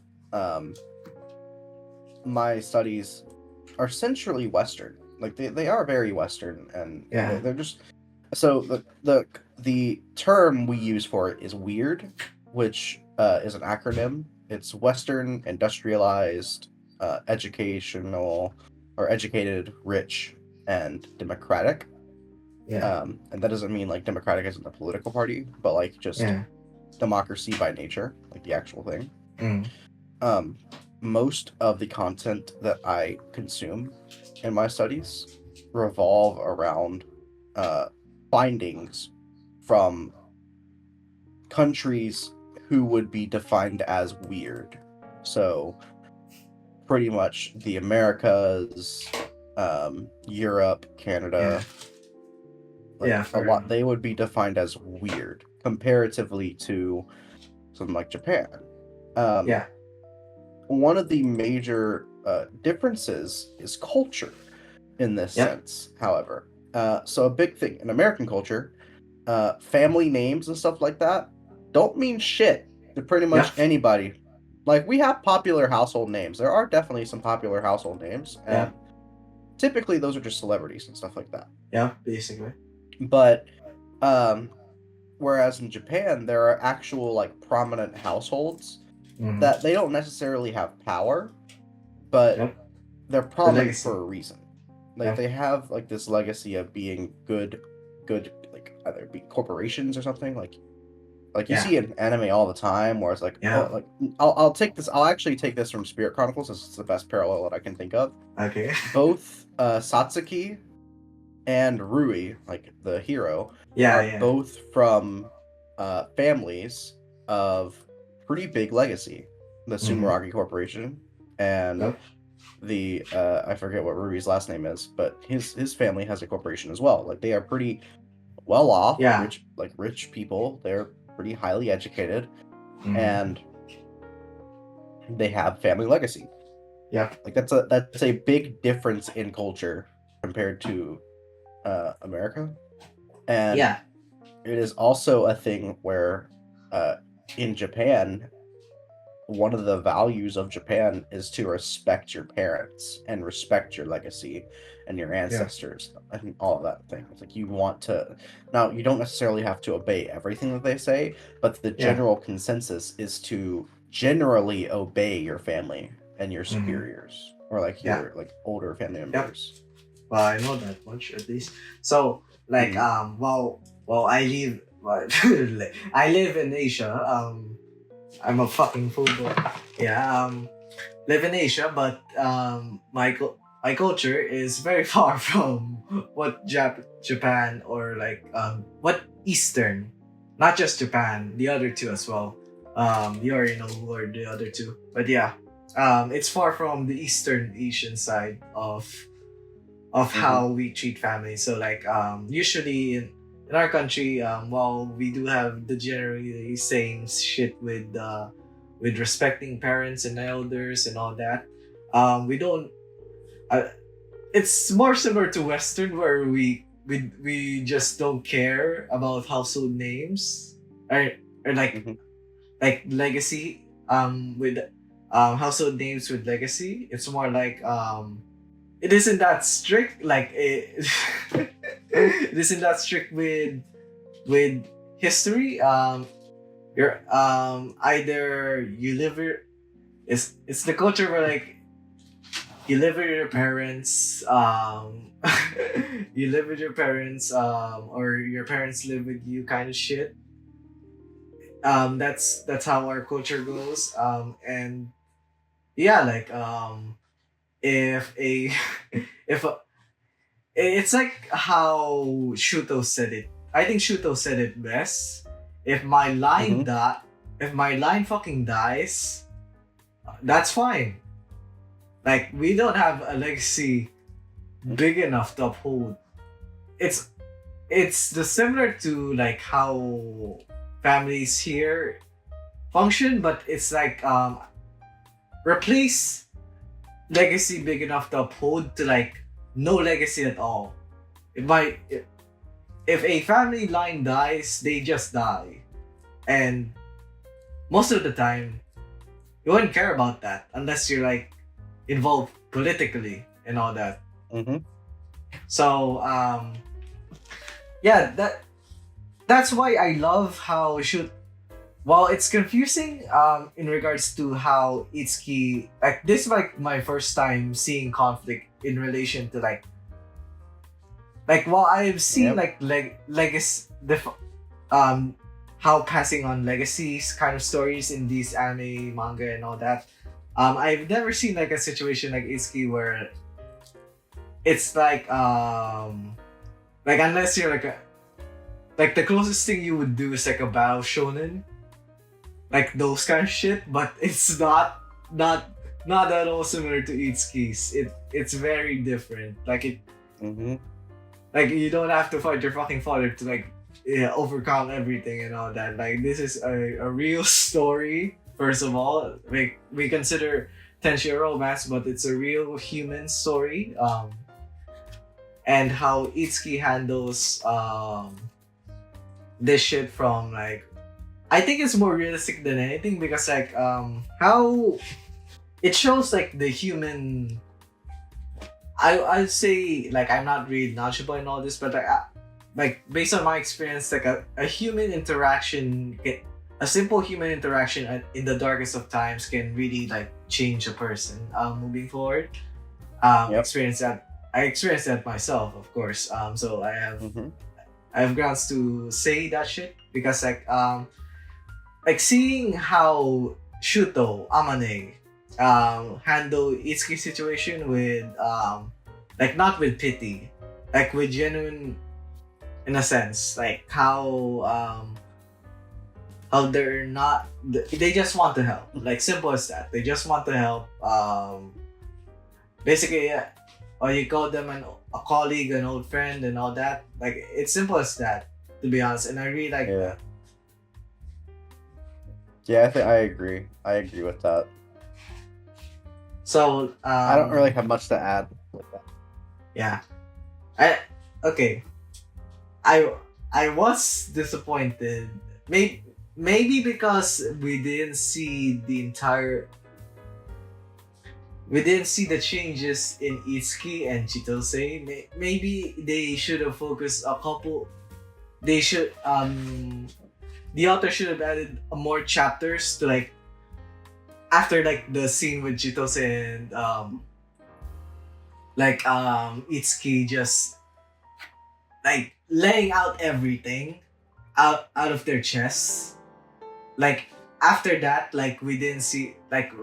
my studies are centrally Western. Like they are very Western, and they're just so the term we use for it is weird, which is an acronym. It's Western, industrialized, educational, or educated, rich, and democratic. And that doesn't mean like democratic isn't a political party, but like just democracy by nature, like the actual thing. Most of the content that I consume in my studies revolve around findings from countries who would be defined as weird. So pretty much the Americas, Europe, Canada, a lot. They would be defined as weird comparatively to something like Japan. One of the major differences is culture in this sense, however. So a big thing in American culture, family names and stuff like that don't mean shit to pretty much anybody. Like, we have popular household names. There are definitely some popular household names, and typically those are just celebrities and stuff like that. Yeah, basically. But whereas in Japan, there are actual like prominent households that they don't necessarily have power, but they're prominent for a reason. Like they have like this legacy of being good, like either be corporations or something. Like you see in anime all the time, where it's like, oh, like I'll take this. I'll actually take this from Spirit Chronicles. This is the best parallel that I can think of. Okay. Both Satsuki and Rui, like the hero, are both from families of pretty big legacy. The Sumeragi Corporation and the I forget what Rui's last name is, but his family has a corporation as well. Like they are pretty well off, rich people. They're pretty highly educated, and they have family legacy. Yeah, like that's a big difference in culture compared to America. And it is also a thing where in Japan, one of the values of Japan is to respect your parents and respect your legacy and your ancestors and all of that thing. It's like you want to now you don't necessarily have to obey everything that they say, but the Yeah. general consensus is to generally obey your family and your superiors or like Yeah. your like older family members. Well, I know that much at least. So like well I live I live in Asia. I'm a fucking fool boy. Yeah. Live in Asia, but my culture is very far from what Japan or like what Eastern, not just Japan, the other two as well. You already know who are the other two, but yeah, it's far from the Eastern Asian side of how we treat families. So like usually in our country, while we do have the generally same shit with respecting parents and elders and all that, we don't. It's more similar to Western where we just don't care about household names or like legacy with household names with legacy. It's more like it isn't that strict like it isn't that strict with history. You're either you live your it's the culture where like you live with your parents you live with your parents or your parents live with you kind of shit. That's how our culture goes. And yeah, like if a if a, it's like how Shuto said it. I think Shuto said it best. If my line if my line fucking dies, that's fine. Like we don't have a legacy big enough to uphold. It's the similar to like how families here function, but it's like replace legacy big enough to uphold to like no legacy at all. If a family line dies, they just die. And most of the time, you wouldn't care about that unless you're like involved politically and all that. So yeah, that's why I love how while it's confusing in regards to how Itsuki, like this is like my first time seeing conflict in relation to like while I've seen legacy how passing on legacies kind of stories in these anime, manga and all that, I've never seen like a situation like Itsuki where it's like unless you're like the closest thing you would do is like a battle shonen, like those kind of shit, but it's not at all similar to Itsuki's. It's very different. Like it like you don't have to fight your fucking father to like overcome everything and all that. Like this is a real story. First of all, like we consider Tenshi a romance, but it's a real human story. And how Itsuki handles this shit from like, I think it's more realistic than anything because like how it shows like the human. I'd say like I'm not really knowledgeable in all this, but like based on my experience, like a human interaction, a simple human interaction in the darkest of times can really like change a person moving forward. I experienced that myself, of course. So I have grounds to say that shit because like seeing how Shuto Amane handle Itsuki's situation with like not with pity, like with genuine, in a sense, like how they're not, they just want to help, like simple as that. They just want to help. Basically, or you call them a colleague, an old friend, and all that. Like it's simple as that, to be honest. And I really like that. Yeah, I think I agree. I agree with that. So I don't really have much to add with that. Yeah, I was disappointed. Maybe because we didn't see the changes in Itsuki and Chitose. Maybe they should have focused a couple. They should the author should have added more chapters to like after like the scene with Chitose and Itsuki just like laying out everything out of their chests. Like after that, like we didn't see like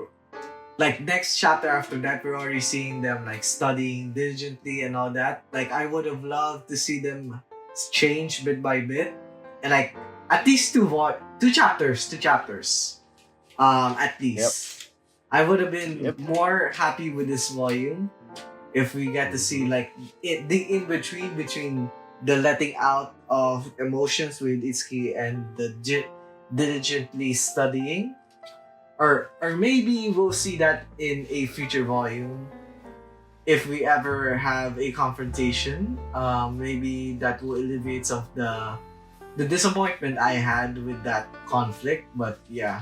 next chapter after that, we're already seeing them like studying diligently and all that. Like I would have loved to see them change bit by bit, and like at least two chapters, at least. I would have been more happy with this volume if we get to see like the in between the letting out of emotions with Itsuki and the diligently studying. Or maybe we'll see that in a future volume if we ever have a confrontation. Maybe that will alleviate some of the disappointment I had with that conflict. But yeah,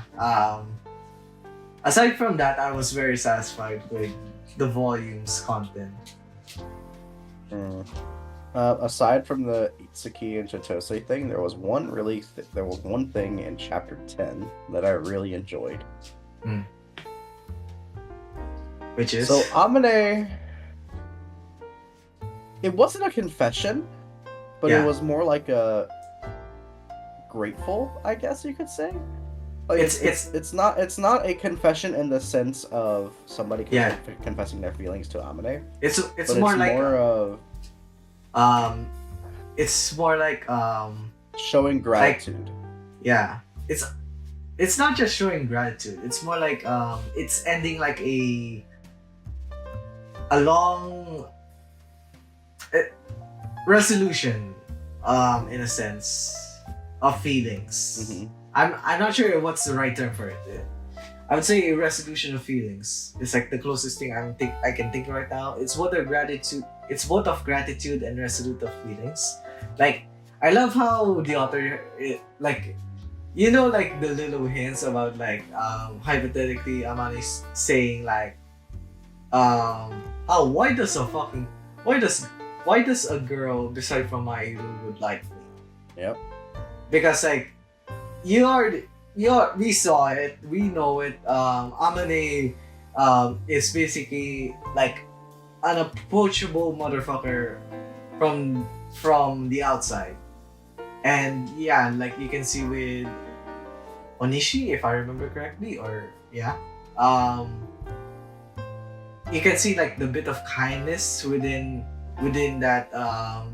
aside from that, I was very satisfied with the volume's content. Aside from the Itsuki and Chitose thing, there was one thing in chapter 10 that I really enjoyed. Which is? So Amane, it wasn't a confession, but it was more like a grateful, I guess you could say. Like it's not a confession in the sense of somebody confessing their feelings to Amane. It's more like showing gratitude. It's not just showing gratitude. It's more like it's ending like a long resolution in a sense of feelings. Mm-hmm. I'm not sure what's the right term for it. I would say a resolution of feelings. It's like the closest thing I can think right now. It's both of gratitude and resolute of feelings. Like I love how the author like the little hints about like hypothetically Amani's saying like why does a girl beside from Mahiru would like me? Yep. Because like we saw it, we know it. Amane is basically like an approachable motherfucker from the outside. And yeah, like you can see with Onishi, if I remember correctly, you can see like the bit of kindness within that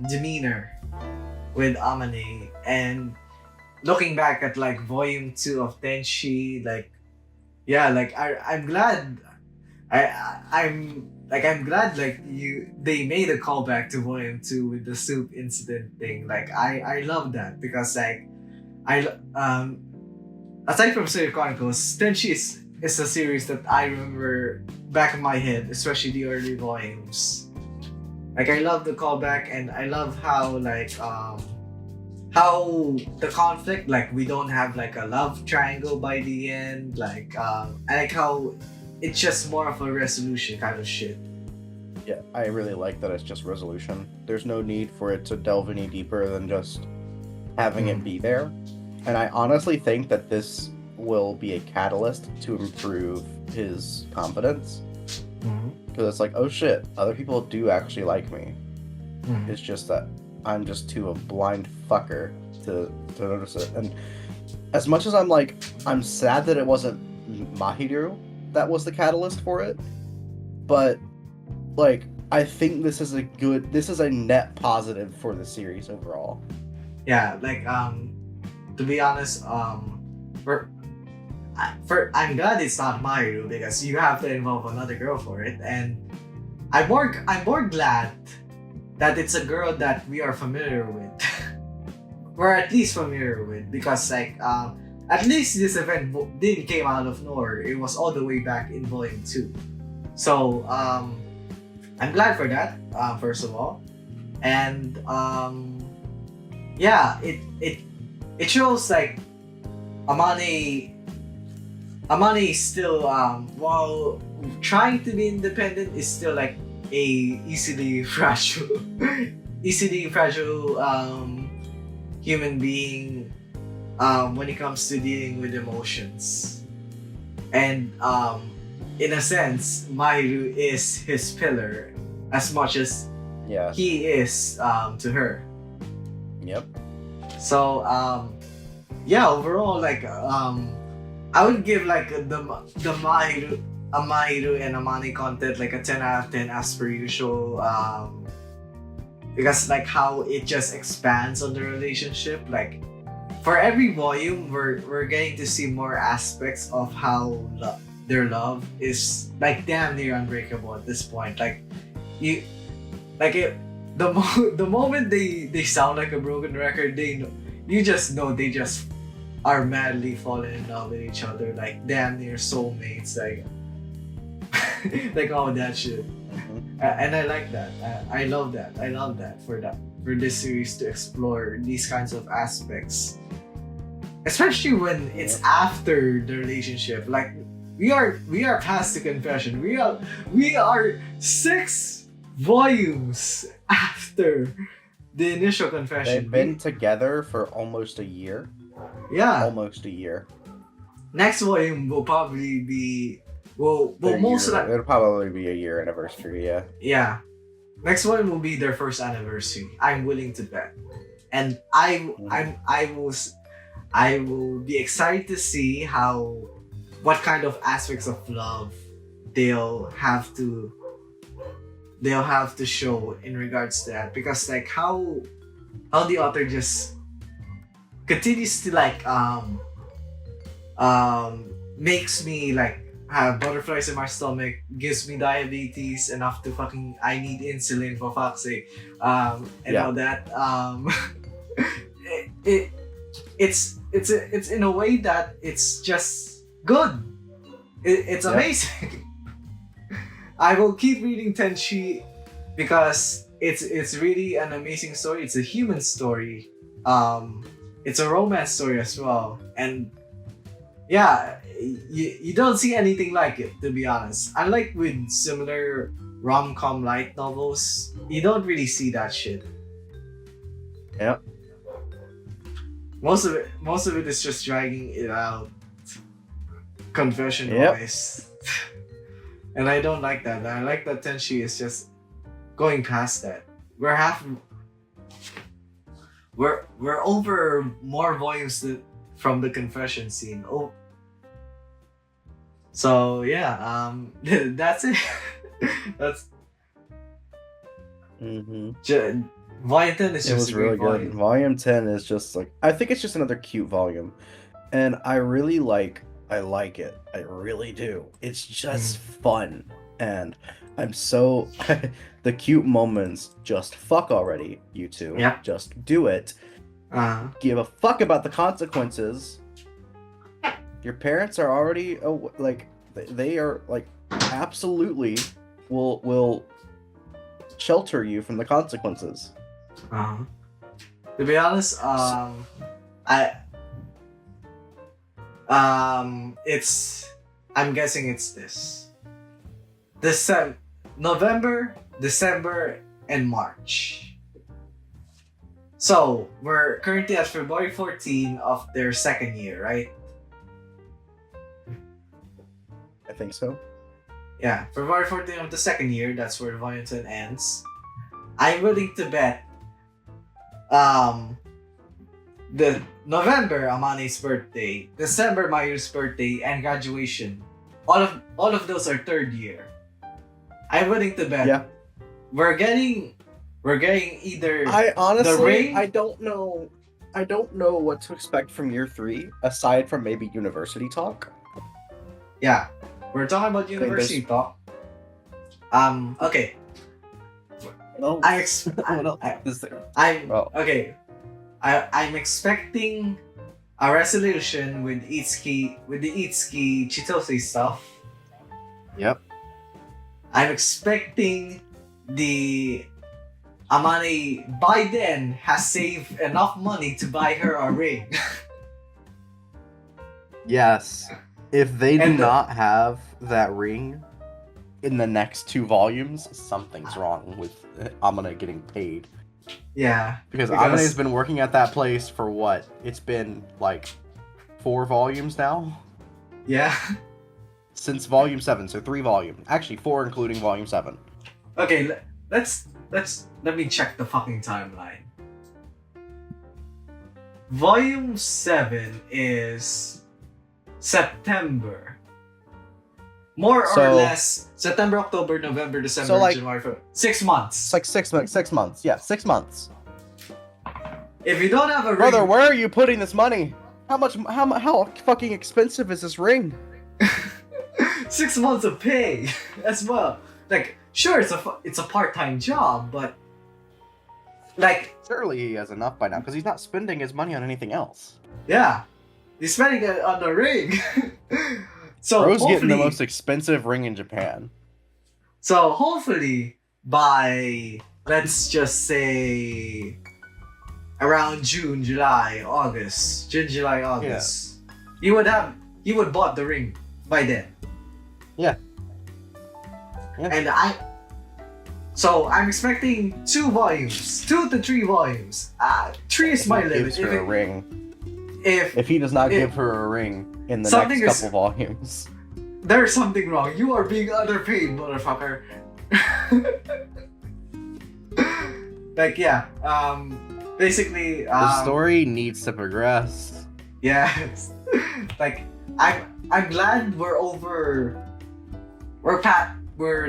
demeanor with Amane. And looking back at like volume 2 of Tenshi, I'm glad they made a callback to volume 2 with the soup incident thing. Like I love that because like aside from Spirit Chronicles, Tenshi is a series that I remember back in my head, especially the early volumes. Like I love the callback, and I love how like how the conflict, like we don't have like a love triangle by the end. Like I like how it's just more of a resolution kind of shit. Yeah, I really like that it's just resolution. There's no need for it to delve any deeper than just having it be there. And I honestly think that this will be a catalyst to improve his confidence. Because it's like, oh shit, other people do actually like me. It's just that I'm just too a blind fucker to notice it. And as much as I'm sad that it wasn't Mahiru that was the catalyst for it, but like I think this is a net positive for the series overall. Yeah, like to be honest, I'm glad it's not Mahiru because you have to involve another girl for it, and I'm more glad that it's a girl that we are familiar with. We're at least familiar with, because like at least this event didn't came out of nowhere. It was all the way back in volume 2. So I'm glad for that, first of all. And yeah, it shows like Amane is still while trying to be independent is still like a easily fragile human being when it comes to dealing with emotions. And in a sense, Mahiru is his pillar as much as Yeah. he is to her. Yep. So yeah, overall, like I would give like the Mahiru and Amane content like a 10 out of 10 as per usual. Because like how it just expands on the relationship. Like for every volume, we're getting to see more aspects of how their love is like damn near unbreakable at this point. Like you, like it. The moment they sound like a broken record, you just know they just are madly falling in love with each other, like damn near soulmates, like like all that shit. And I like that. I love that. I love that for this series to explore these kinds of aspects, especially when it's after the relationship. Like we are past the confession. We are 6 volumes after the initial confession. They've been together for almost a year. Yeah. Almost a year. Next volume will probably be It'll probably be a year anniversary, yeah. Yeah. Next volume will be their first anniversary. I'm willing to bet. And I will be excited to see what kind of aspects of love they'll have to show in regards to that, because like how the author just continues to like makes me like have butterflies in my stomach, gives me diabetes enough to fucking I need insulin for fuck's sake, and all that. It's in a way that it's just good. It's amazing. I will keep reading Tenshi because it's really an amazing story. It's a human story. It's a romance story as well, and yeah, you don't see anything like it, to be honest. Unlike with similar rom-com light novels, you don't really see that shit. Yep. Most of it is just dragging it out, confession wise. And I don't like that. I like that Tenshi is just going past that. We're over more volumes from the confession scene. Oh, so yeah, that's it. That's Mm-hmm. Volume 10 is It just was a great really good. volume. Volume 10 is just like, I think it's just another cute volume. And I like it. I really do. It's just fun. And I'm so the cute moments, just fuck already, you two. Yeah. Just do it. Give a fuck about the consequences. Your parents are already like they are like absolutely will shelter you from the consequences. To be honest, I'm guessing it's this November, December, and March. So we're currently at February 14 of their second year, right? I think so. Yeah, February 14 of the second year, that's where Volume 10 ends. I'm willing to bet the November Amane's birthday, December Mayu's birthday, and graduation. All of those are third year. I'm willing to bet we're getting either I honestly the ring. I don't know what to expect from year 3 aside from maybe university talk. Yeah, we're talking about university talk. Okay. What else is there? Okay. I'm expecting a resolution with the Itsuki Chitose stuff. Yep. I'm expecting the Amane by then has saved enough money to buy her a ring. Yes. If they do And the- not have that ring in the next 2 volumes, something's wrong with Amane getting paid. Yeah. Because Amane's been working at that place for what? It's been like 4 volumes now? Yeah. Since volume 7, so 3 volumes. Actually, 4 including volume 7. Okay, let me check the fucking timeline. Volume 7 is September. More or So- less September, October, November, December, So, like- January, February. 6 months. It's like 6 months. Yeah, 6 months. If you don't have a ring, Brother, where are you putting this money? How fucking expensive is this ring? 6 months of pay as well. Like, sure, it's a part-time job, but like, Surely he has enough by now, because he's not spending his money on anything else. yeah, he's spending it on the ring. So Bro's getting the hopefully- most expensive ring in Japan. So hopefully by, let's just say, around June, July, August, he would bought the ring by then. Yeah. And I'm expecting 2 volumes, 2 to 3 volumes. 3 is my He limit. gives her a ring. If If he does not if- give her a ring in the Something next is- couple volumes. there's something wrong, you are being underpaid, motherfucker. Like, yeah, basically, The story needs to progress. yes. Like, I'm glad we're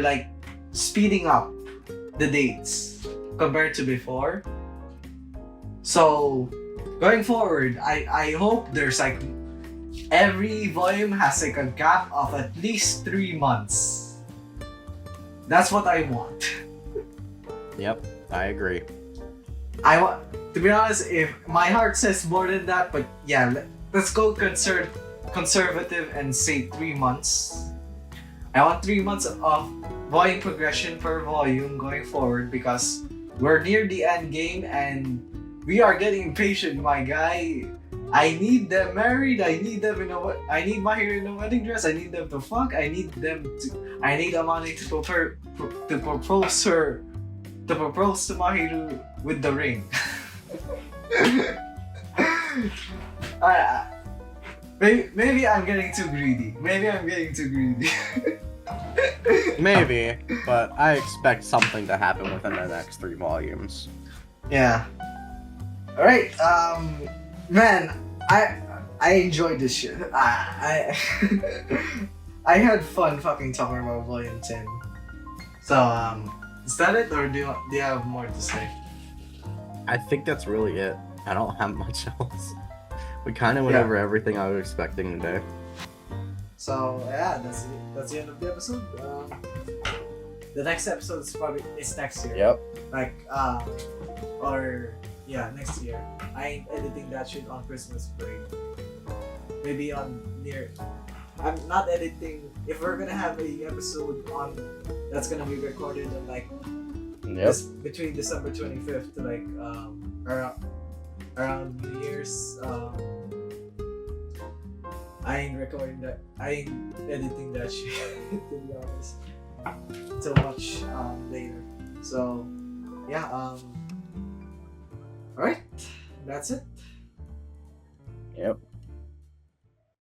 like speeding up the dates compared to before. So going forward, I hope there's like every volume has like a gap of at least 3 months. That's what I want. Yep, I agree. I want, to be honest, if my heart says more than that, but yeah, let's go conservative and say 3 months. I want 3 months of volume progression per volume going forward, because we're near the end game and we are getting impatient, my guy. I need them married. I need them I need my hair in a wedding dress. I need them to fuck. I need Amani to propose to Mahiru with the ring. Maybe I'm getting too greedy. Maybe, but I expect something to happen within the next 3 volumes. Yeah. All right. Man, I enjoyed this shit. I I had fun fucking talking about Volume 10. So is that it, or do you have more to say? I think that's really it. I don't have much else. We kind of went Yeah. over everything I was expecting today. So yeah, that's the end of the episode. The next episode is next year. Yep. Like or yeah, next year. I ain't editing that shit on Christmas break. Maybe I'm not editing. If we're gonna have a episode on that's gonna be recorded in like Yep. between December 25th to like around New Year's, I ain't recording that. I ain't editing that shit, to be honest. Till much later. So yeah, alright. That's it. Yep.